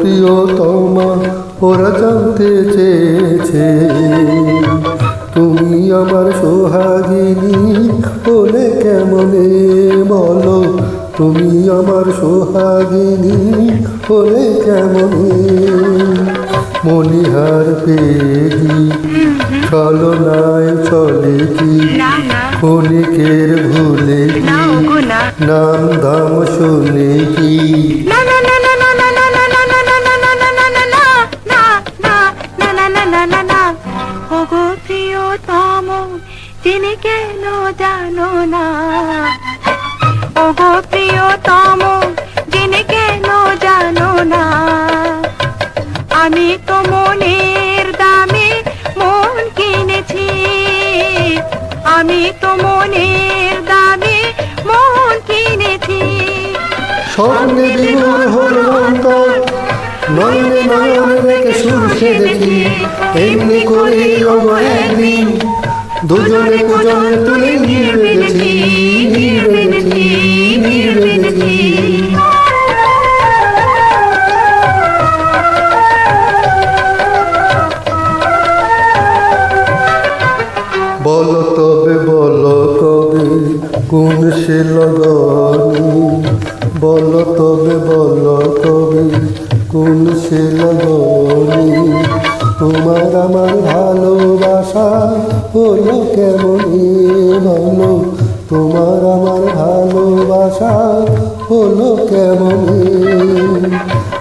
প্রিয়তমা ওরা জানতে চেয়েছে তুমি আমার সোহাগিনী হলে কেমনে বলো, তুমি আমার সোহাগিনী হলে কেমনে। মনিহার পেদি ছলনায় চলে কি, ক্ষণিকের ভুলে কি, নাম দাম শুনে কি। ওগো প্রিয়তম তিনি কেন জানো না, ওগো প্রিয়তম যিনি কেন জানো না। আমি তো মনের দামে মন কিনেছি, আমি তো মনের দামে মন কিনেছি। স্বপ্নে বিমূঢ় হলো অন্তর, নয়নে নয়ন রেখে সুরসে দেখি, এমনি করে একদিন দুজনে কুজনে তুলে নিয়ে বেঁধেছি, নিয়ে বেঁধেছি, নিয়ে বেঁধেছি। বলো তবে বলো কবে কোন সে লগনি, বলো তবে বলো কবে কোন সে লগনি। তোমার আমার ভালোবাসা হলো কেমনি বলো, তোমার আমার ভালোবাসা হলো কেমনি।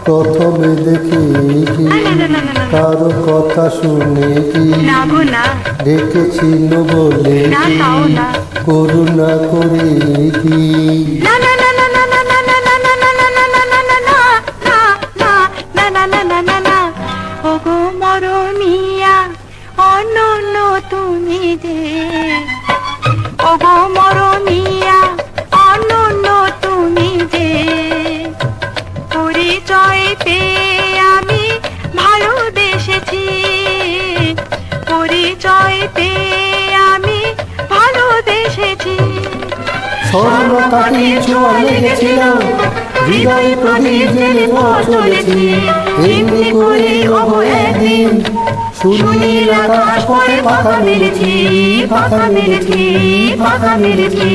প্রথমে দেখি কি কারো কথা শুনে কি, ডেকেছিল বলে কি করুণা করে কি। ওগো মরমিয়া অনন্য তুমি যে, ওগো মরমিয়া অনন্য তুমি যে। পরিচয় পেয়ে আমি ভালোবেসেছি, পরিচয় পেয়ে আমি ভালোবেসেছি। স্বর্ণ কাটি ছোঁয়া লেগেছিল, হৃদয় প্রদীপ জেলে চলেছি, এমনি করে হবো একদিন সুনীল আকাশ পথে পাখা মেরেছি, পাখা মেরেছি, পাখা মেরেছি।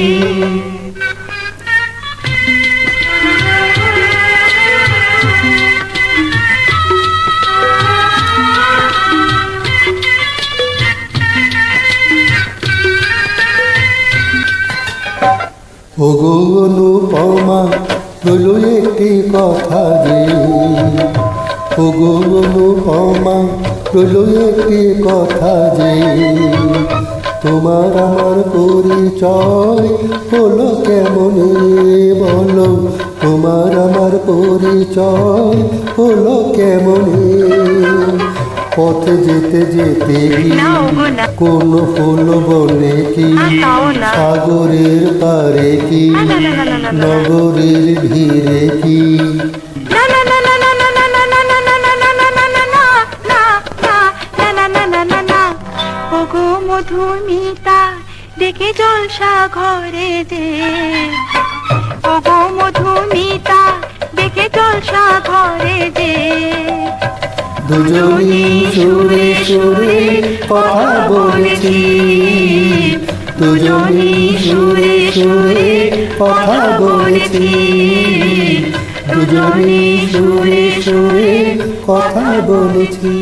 ওগো অনুপমা বলো একটি কথা যে, ওগো অনুপমা বলো একটি কথা যে। তোমার আমার পরিচয় হলো কেমনে বলো, তোমার আমার পরিচয় হলো কেমনে। পথে যেতে যেতে কোন ফুল বনে কি, সাগরের পারে কি, নগরের ভিড়ে কি। ওগো মধুমিতা দেখে জলসা ঘরে যে, ওগো মধুমিতা দেখে জলসা ঘরে যে। দুজনই সুরে সুরে কথা বলেছি, দুজনই সুরে সুরে কথা বলেছি, দুজনই সুরে সুরে কথা বলেছি।